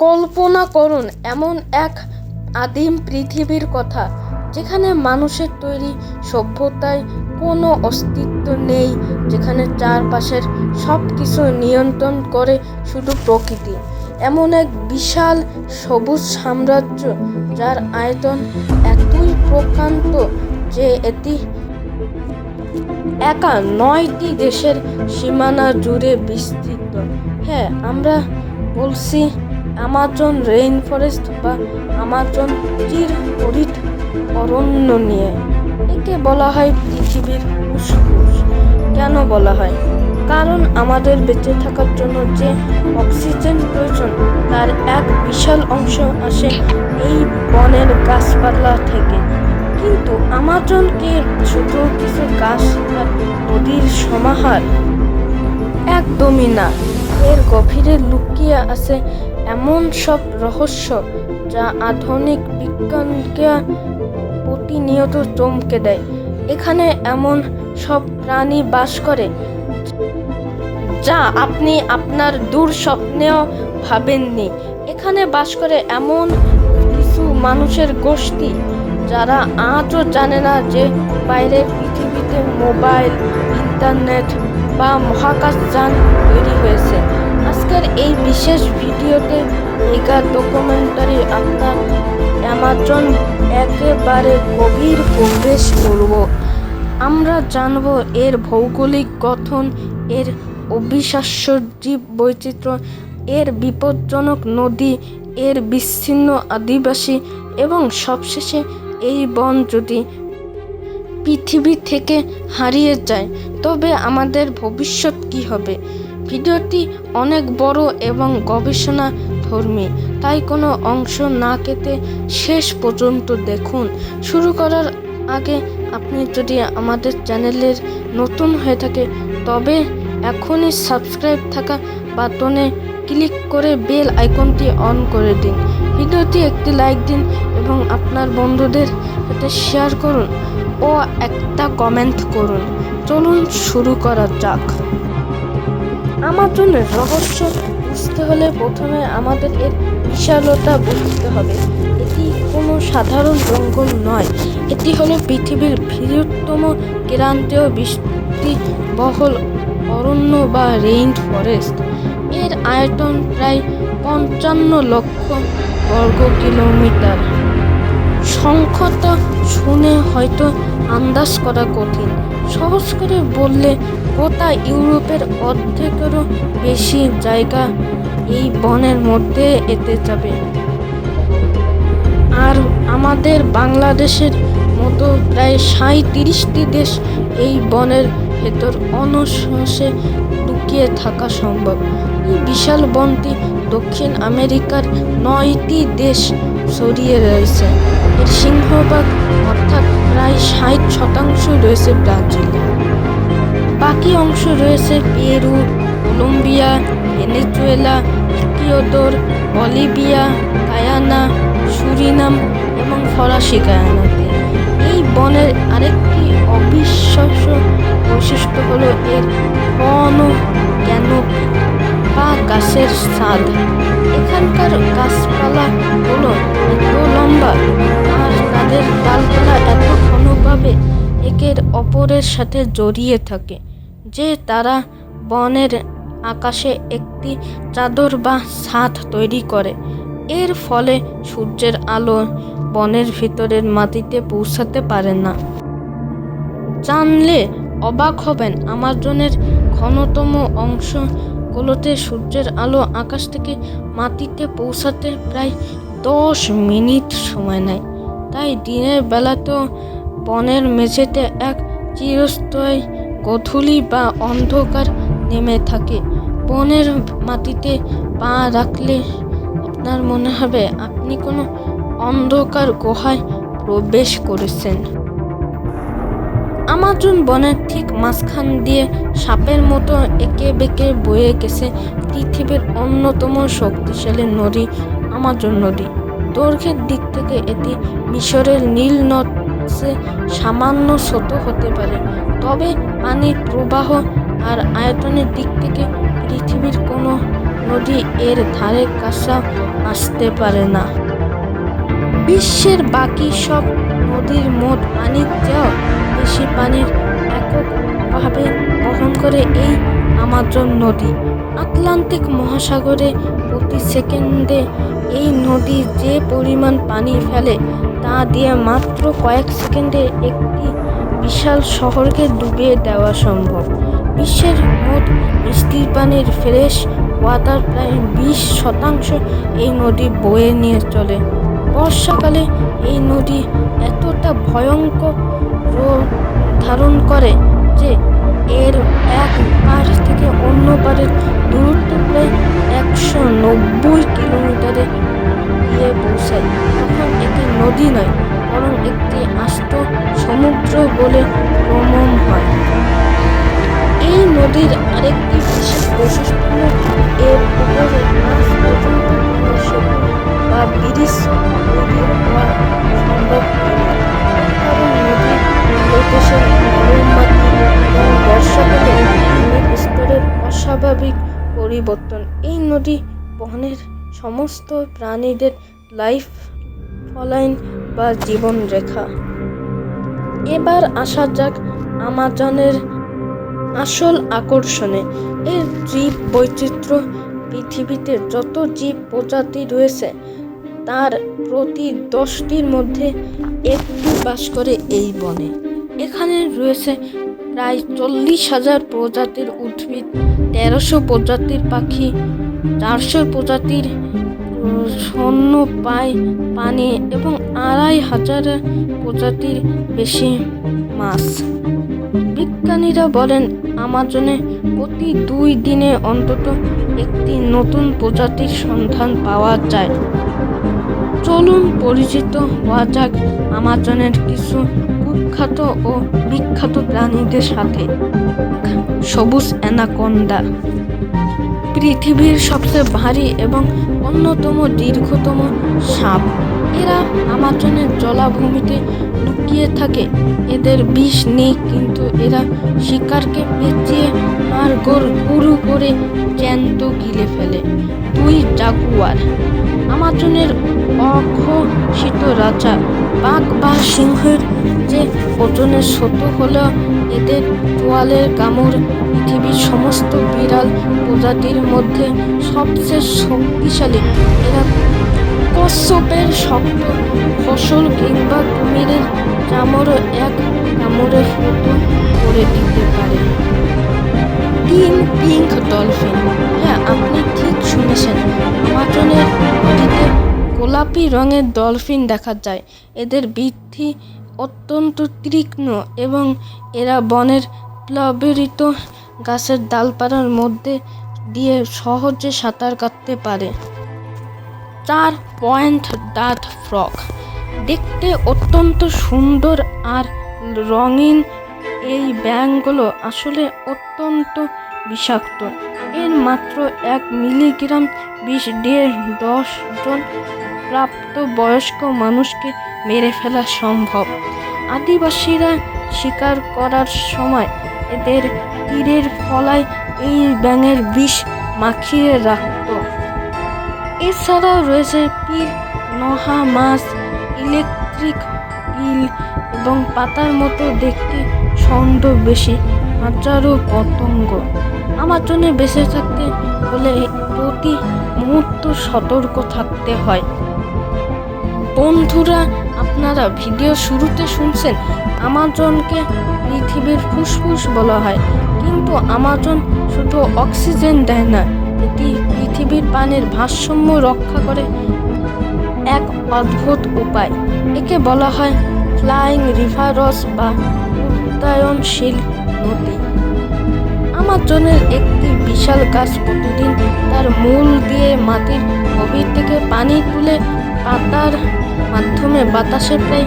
কল্পনা করুন এমন এক আদিম পৃথিবীর কথা, যেখানে মানুষের তৈরি সভ্যতায় কোনো অস্তিত্ব নেই, যেখানে চারপাশের সব কিছু নিয়ন্ত্রণ করে শুধু প্রকৃতি। এমন এক বিশাল সবুজ সাম্রাজ্য যার আয়তন এতই প্রকান্ত যে এটি একা 9টি দেশের সীমানা জুড়ে বিস্তৃত। হ্যাঁ, আমরা বলছি আমাজন রেইন ফরেস্ট বা আমাজন চিরহরিৎ অরণ্য নিয়ে। একে বলা হয় পৃথিবীর ফুসফুস। কেন বলা হয়? কারণ আমাদের বেঁচে থাকার জন্য যে অক্সিজেন প্রয়োজন তার এক বিশাল অংশ আসে এই বনের গাছপালা থেকে। কিন্তু আমাজন কি শুধু কিছু গাছ আর নদীর সমাহার? একদমই না। এর গভীরে লুকিয়ে আছে এমন সব রহস্য যা আধুনিক বিজ্ঞানকে প্রতিনিয়ত চমকে দেয়। এখানে এমন সব প্রাণী বাস করে যা আপনি আপনার দুঃস্বপ্নেও ভাবেননি। এখানে বাস করে এমন কিছু মানুষের গোষ্ঠী যারা আজও জানে না যে বাইরের পৃথিবীতে মোবাইল, ইন্টারনেট বা মহাকাশযান তৈরি হয়েছে। আজকের এই বিশেষ ভিডিওতে মেগা ডকুমেন্টারি আপনার আমাজন একেবারে গভীর প্রবেশ করব। আমরা জানব এর ভৌগোলিক গঠন, এর অবিশ্বাস্য জীব বৈচিত্র্য, এর বিপজ্জনক নদী, এর বিচ্ছিন্ন আদিবাসী এবং সবশেষে এই বন যদি পৃথিবী থেকে হারিয়ে যায় তবে আমাদের ভবিষ্যৎ কী হবে। ভিডিওটি অনেক বড় এবং গবেষণাধর্মী, তাই কোনো অংশ না কেটে শেষ পর্যন্ত দেখুন। শুরু করার আগে আপনি যদি আমাদের চ্যানেলের নতুন হয়ে থাকে তবে এখনই সাবস্ক্রাইব থাকা বাটনে ক্লিক করে বেল আইকনটি অন করে দিন। ভিডিওটি একটি লাইক দিন এবং আপনার বন্ধুদের সাথে শেয়ার করুন ও একটা কমেন্ট করুন। চলুন শুরু করা যাক। আমাজনের রহস্য বুঝতে হলে প্রথমে আমাদের এর বিশালতা বুঝতে হবে। এটি কোনো সাধারণ জঙ্গল নয়, এটি হলো পৃথিবীর বৃহত্তম ক্রান্তীয় বৃষ্টিবহুল অরণ্য বা রেইন ফরেস্ট। এর আয়তন প্রায় 55 লক্ষ বর্গ কিলোমিটার। সংখ্যাটা শুনে হয়তো আন্দাজ করা কঠিন। সহজ করে বললে গোটা ইউরোপের অর্ধেকেরও বেশি জায়গা এই বনের মধ্যে এতে যাবে। আর আমাদের বাংলাদেশের মতো প্রায় 37টি দেশ এই বনের ভেতর অনায়াসে লুকিয়ে থাকা সম্ভব। এই বিশাল বনটি দক্ষিণ আমেরিকার 9টি দেশ ছড়িয়ে রয়েছে। এর সিংহভাগ অর্থাৎ প্রায় 60% রয়েছে ব্রাজিলে। বাকি অংশ রয়েছে Peru, Colombia, Venezuela, Ecuador, Bolivia, Guyana, Suriname এবং ফরাসি গায়ানাতে। এই বনের আরেকটি অবিশ্বাস্য বৈশিষ্ট্য হলো এর ঘন ক্যানোপি বা গাছের ছাদ। এখানকার গাছপালা হলো এত লম্বা আর তাদের ডালপালা এত ঘনভাবে একের অপরের সাথে জড়িয়ে থাকে যে তারা বনের আকাশে একটি চাদর বা ছাদ তৈরি করে। এর ফলে সূর্যের আলো বনের ভিতরের মাটিতে পৌঁছাতে পারে না। জানলে অবাক হবেন, আমাজনের ঘনতম অংশগুলোতে সূর্যের আলো আকাশ থেকে মাটিতে পৌঁছাতে প্রায় 10 মিনিট সময় নেয়। তাই দিনের বেলাতেও বনের মেঝেতে এক চিরস্থায়ী গোধূলি বা অন্ধকার নেমে থাকে। বনের মাটিতে পা রাখলে আপনার মনে হবে আপনি কোনো অন্ধকার গুহায় প্রবেশ করেছেন। আমাজন বনের ঠিক মাঝখান দিয়ে সাপের মতো এঁকে বেঁকে বয়ে গেছে পৃথিবীর অন্যতম শক্তিশালী নদী আমাজন নদী। দৈর্ঘ্যের দিক থেকে এটি মিশরের নীল নদে সামান্য ছোট হতে পারে, তবে পানির প্রবাহ আর আয়তনের দিক থেকে পৃথিবীর কোনো নদী এর ধারে কাছে আসতে পারে না। বিশ্বের বাকি সব নদীর মোট পানির চেয়েও বেশি পানির এককভাবে বহন করে এই আমাজন নদী। আটলান্টিক মহাসাগরে প্রতি সেকেন্ডে এই নদী যে পরিমাণ পানি ফেলে তা দিয়ে মাত্র কয়েক সেকেন্ডে একটি বিশাল শহরকে ডুবিয়ে দেওয়া সম্ভব। বিশ্বের মোট মিষ্টি পানির ফ্রেশ ওয়াটার প্রায় 20% এই নদী বয়ে নিয়ে চলে। বর্ষাকালে এই নদী এতটা ভয়ঙ্কর রূপ ধারণ করে যে এর এক পার থেকে অন্য পারের দূরত্ব প্রায় 190 কিলোমিটারে গিয়ে পৌঁছায়। তখন এটি নদী নয়, বরং একটি আস্ত সমুদ্র বলে প্রমাণ হয়। এই নদীর আরেকটি বিশেষ বৈশিষ্ট্য হল এর উপরে আজ পর্যন্ত কোনো সেতু বা ব্রিজ তৈরি হওয়া সম্ভব হয়নি। কারণ নদীর তলদেশের নরম মাটি এবং বর্ষাকালে পানির স্তরের অস্বাভাবিক পরিবর্তন এই নদী বহনের সমস্ত প্রাণীদের লাইফ লাইন বা জীবনরেখা। এবার আসা যাক আমাজনের আসল আকর্ষণে। এর জীব বৈচিত্র্য। পৃথিবীতে যত জীব প্রজাতি রয়েছে তার প্রতি 10টির মধ্যে একটি বাস করে এই বনে। এখানে রয়েছে প্রায় 40,000 প্রজাতির উদ্ভিদ, 1300 প্রজাতির পাখি, 400 প্রজাতির স্তন্যপায়ী প্রাণী এবং 2,500 প্রজাতির বেশি মাছ। বিজ্ঞানীরা বলেন আমাজনে প্রতি 2 দিনে অন্তত একটি নতুন প্রজাতির সন্ধান পাওয়া যায়। চলুন পরিচিত হওয়া যাক আমাজনের কিছু কুখ্যাত ও বিখ্যাত প্রাণীদের সাথে। সবুজ অ্যানাকোন্ডা পৃথিবীর সবচেয়ে ভারী এবং অন্যতম দীর্ঘতম সাপ। এরা আমাজনের জলাভূমিতে লুকিয়ে থাকে। এদের বিষ নেই, কিন্তু এরা শিকারকে পেঁচিয়ে হাড়গোড় পুরু করে জ্যান্ত গিলে ফেলে। 2 জাগুয়ার আমাজনের অঘোষিত রাজা। বাঘ বা সিংহের যে ওজনে ছোট হলেও এদের তোয়ালের কামড় পৃথিবীর সমস্ত বিড়াল প্রজাতির মধ্যে সবচেয়ে শক্তিশালী। এরা কচ্ছপের শক্ত ফসল কিংবা কুমিরের চামড়ও এক কামড়ে ফুটো করে দিতে পারে। 3 পিঙ্ক ডলফিন। হ্যাঁ, আপনি ঠিক শুনেছেন, আমাজনের নদীতে গোলাপি রঙের ডলফিন দেখা যায়। এদের বৃদ্ধি অত্যন্ত তীক্ষ্ণ এবং এরা বনের প্লাবিত গাছের ডালপালার মধ্যে দিয়ে সহজে সাঁতার কাটতে পারে। 4 পয়েন্ট ডাট ফ্রগ। দেখতে অত্যন্ত সুন্দর আর রঙিন এই ব্যাঙগুলো আসলে অত্যন্ত বিষাক্ত। এর মাত্র 1 মিলিগ্রাম বিষ দিয়ে 10 জন প্রাপ্তবয়স্ক মানুষকে মেরে ফেলা সম্ভব। আদিবাসীরা শিকার করার সময় এদের তীরের ফলায় এই ব্যাঙের বিষ মাখিয়ে রাখত। এছাড়াও রয়েছে পিল, নহা মাছ, ইলেকট্রিক ইল এবং পাতার মতো দেখতে ছন্দ বেশি হাজারো পতঙ্গ। আমাজনে বেঁচে থাকতে হলে প্রতি মুহূর্ত সতর্ক থাকতে হয়। বন্ধুরা, আপনারা ভিডিও শুরুতে শুনছেন আমাজনকে পৃথিবীর ফুসফুস বলা হয়, কিন্তু আমাজন শুধু অক্সিজেন দেয় না, এটি পৃথিবীর পানির ভারসাম্য রক্ষা করে এক অদ্ভুত উপায়। একে বলা হয় ফ্লাইং রিভারস বা উড্ডয়নশীল নদী। আমাজনের একটি বিশাল গাছ প্রতিদিন তার মূল দিয়ে মাটির গভীর থেকে পানি তুলে পাতার মাধ্যমে বাতাসে প্রায়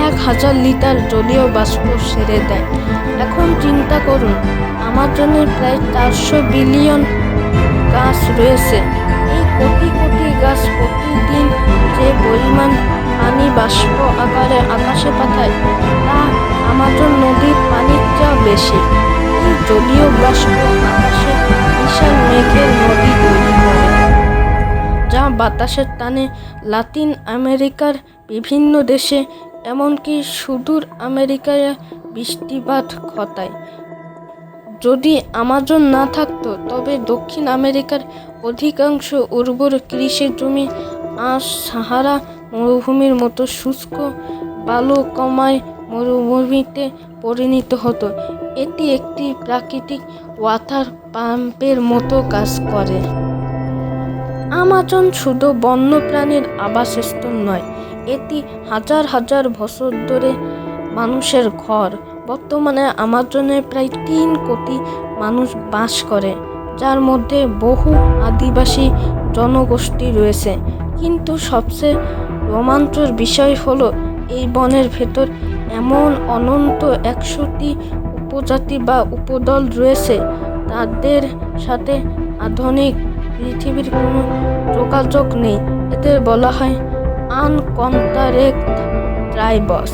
1000 লিটার জলীয় বাষ্প ছেড়ে দেয়। এখন চিন্তা করুন, আমাজনের প্রায় 400 বিলিয়ন গাছ রয়েছে। এই কোটি কোটি গাছ প্রতিদিন যে পরিমাণ পানি বাষ্প আকারে আকাশে পাঠায় তা আমাজন নদীর পানির চেয়ে বেশি। এই জলীয় বাষ্প আকাশে বিশাল মেঘের নদী তৈরি করে। বাতাসের টানে লাতিন আমেরিকার বিভিন্ন দেশে, এমনকি সুদূর আমেরিকায় বৃষ্টিপাত ঘটায়। যদি আমাজন না থাকতো, তবে দক্ষিণ আমেরিকার অধিকাংশ উর্বর কৃষি জমি আজ সাহারা মরুভূমির মতো শুষ্ক বালুকাময় মরুভূমিতে পরিণত হতো। এটি একটি প্রাকৃতিক ওয়াটার পাম্পের মতো কাজ করে। আমাজন শুধু বন্যপ্রাণীর আবাসস্থল নয়, এটি হাজার হাজার বছর ধরে মানুষের ঘর। বর্তমানে আমাজনে প্রায় 3 কোটি মানুষ বাস করে, যার মধ্যে বহু আদিবাসী জনগোষ্ঠী রয়েছে। কিন্তু সবচেয়ে রোমাঞ্চকর বিষয় হলো, এই বনের ভেতর এমন অনন্ত 100টি উপজাতি বা উপদল রয়েছে, তাদের সাথে আধুনিক পৃথিবীর কোনো যোগাযোগ নেই। এদের বলা হয় আনকন্টারেক্ট ট্রাইবস।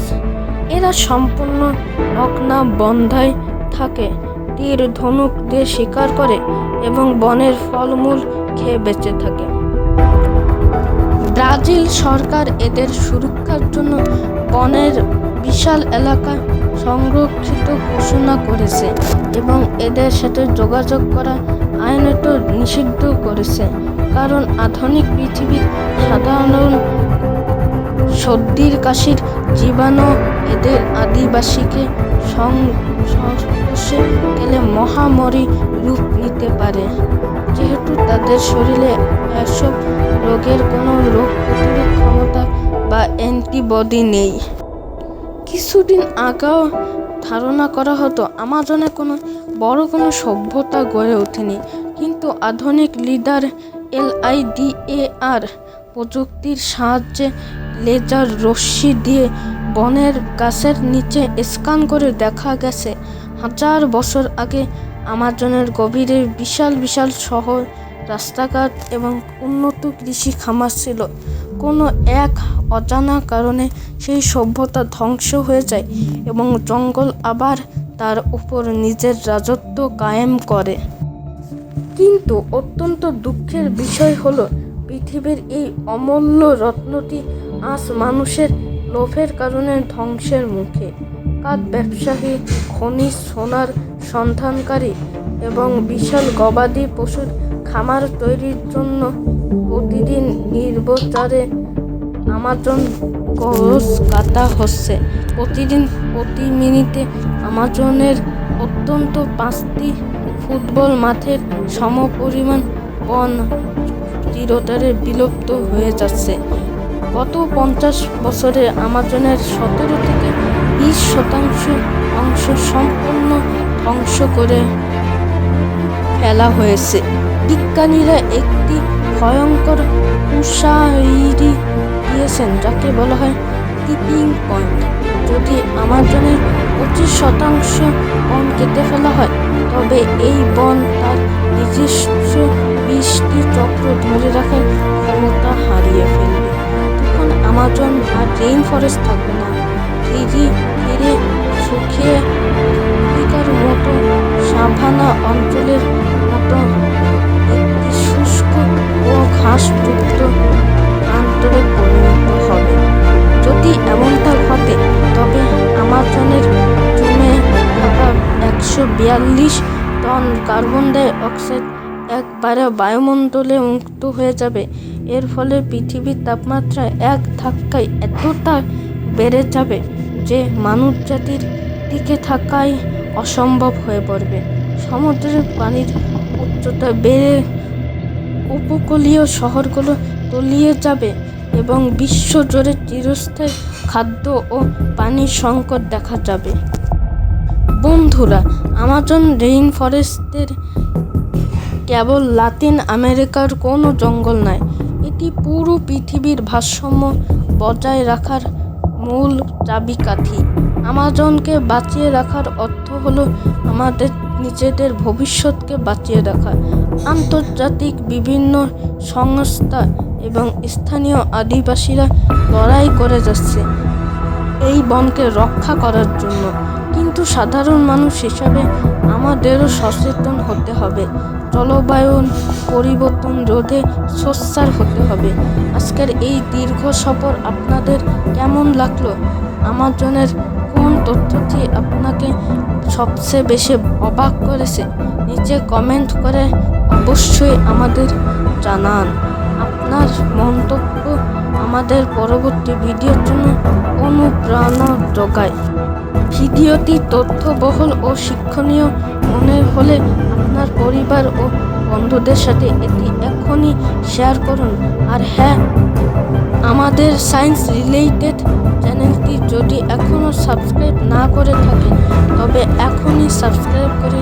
এরা সম্পূর্ণ অজ্ঞাবন্ধায় থাকে, তীর ধনুক দিয়ে শিকার করে এবং বনের ফলমূল খেয়ে বেঁচে থাকে। ব্রাজিল সরকার এদের সুরক্ষার জন্য বনের বিশাল এলাকা সংরক্ষিত ঘোষণা করেছে এবং এদের সাথে যোগাযোগ করা আইনত নিষিদ্ধ করেছে, কারণ আধুনিক পৃথিবীর সাধারণ সর্দির কাশির জীবাণু এদের আদিবাসীকে সংস্পর্শে গেলে মহামারী রূপ নিতে পারে, যেহেতু তাদের শরীরে এসব রোগের কোনো রোগ প্রতিরোধ ক্ষমতা বা অ্যান্টিবডি নেই। কিছুদিন আগেও ধারণা করা হতো আমাজনে বড় সভ্যতা গড়ে ওঠেনি, কিন্তু আধুনিক লিডার LIDAR প্রযুক্তির সাহায্যে লেজার রশ্মি দিয়ে বনের গাছের নিচে স্ক্যান করে দেখা গেছে, 1000 বছর আগে আমাজনের গভীরে বিশাল বিশাল শহর, রাস্তাঘাট এবং উন্নত কৃষি খামার ছিল। কোনো এক অজানা কারণে সেই সভ্যতা ধ্বংস হয়ে যায় এবং জঙ্গল আবার তার উপর নিজের রাজত্ব কায়েম করে। কিন্তু অত্যন্ত দুঃখের বিষয় হলো, পৃথিবীর এই অমূল্য রত্নটি আজ মানুষের লোভের কারণে ধ্বংসের মুখে। কাঠ ব্যবসায়ী, খনিজ সোনার সন্ধানকারী এবং বিশাল গবাদি পশুর খামার তৈরির জন্য প্রতিদিন নির্বিচারে আমাজন গাছ কাটা হচ্ছে। প্রতি মিনিটে আমাজনের অন্তত 5টি ফুটবল মাঠের সমপরিমাণ বন চিরতরে বিলুপ্ত হয়ে যাচ্ছে। গত 50 বছরে আমাজনের 17 থেকে 20% অংশ সম্পূর্ণ ধ্বংস করে ফেলা হয়েছে। বিজ্ঞানীরা একটি ভয়ঙ্কর উৎসাহী দিয়েছেন, যাকে বলা হয় টিপিং পয়েন্ট। যদি আমাজনের 25% বন কেটে ফেলা হয়, তবে এই বন তার নিজস্ব 20টি চক্র ধরে রাখার ক্ষমতা হারিয়ে ফেলবে। তখন আমাজন আর রেইন ফরেস্ট থাকবে না, ধীরে ধীরে শুকিয়ে আফ্রিকার মতো সাভানা অঞ্চলের মতো একটি শুষ্ক ও ঘাসযুক্ত প্রান্তরে পরিণত হবে। যদি এমনটা ঘটে, তবে আমাজনের জমে থাকা 142 টন কার্বন ডাই অক্সাইড একবারে বায়ুমণ্ডলে মুক্ত হয়ে যাবে। এর ফলে পৃথিবীর তাপমাত্রা এক ধাক্কায় এতটা বেড়ে যাবে যে মানবজাতির টিকে থাকাই অসম্ভব হয়ে পড়বে। সমুদ্রের পানির উচ্চতা বেড়ে উপকূলীয় শহরগুলো তলিয়ে যাবে এবং বিশ্বজুড়ে চিরস্থায়ী খাদ্য ও পানির সংকট দেখা যাবে। বন্ধুরা, আমাজন রেইন ফরেস্টের কেবল লাতিন আমেরিকার কোনো জঙ্গল নয়, এটি পুরো পৃথিবীর ভারসাম্য বজায় রাখার মূল চাবিকাঠি। আমাজনকে বাঁচিয়ে রাখার অর্থ হলো আমাদের নিজেদের ভবিষ্যৎকে বাঁচিয়ে রাখা। আন্তর্জাতিক বিভিন্ন সংস্থা এবং স্থানীয় আদিবাসীরা লড়াই করে যাচ্ছে এই বনকে রক্ষা করার জন্য। কিন্তু সাধারণ মানুষ হিসাবে আমাদেরও সচেতন হতে হবে। জলবায়ু পরিবর্তন রোধে সোচ্চার হতে হবে। আজকের এই দীর্ঘ সফর আপনাদের কেমন লাগলো? আমাজনের কোন তথ্যটি আপনাকে সবচেয়ে বেশি অবাক করেছে? নিচে কমেন্ট করে অবশ্যই আমাদের জানান। আপনার মন্তব্য আমাদের পরবর্তী ভিডিওর জন্য অনুপ্রেরণা যোগায়। ভিডিওটি তথ্যবহুল ও শিক্ষণীয় মনে হলে আপনার পরিবার ও বন্ধুদের সাথে এটি এখনই শেয়ার করুন। আর হ্যাঁ, আমাদের সায়েন্স রিলেটেড চ্যানেলটি যদি এখনও সাবস্ক্রাইব না করে থাকেন তবে এখনই সাবস্ক্রাইব করে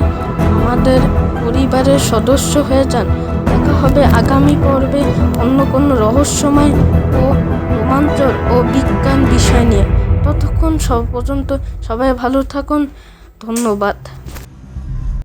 আমাদের পরিবারের সদস্য হয়ে যান। দেখা হবে আগামী পর্বে অন্য কোনো রহস্যময় ও রোমাঞ্চক ও বিজ্ঞান বিষয় নিয়ে। ততক্ষণ পর্যন্ত সবাই ভালো থাকুন। ধন্যবাদ।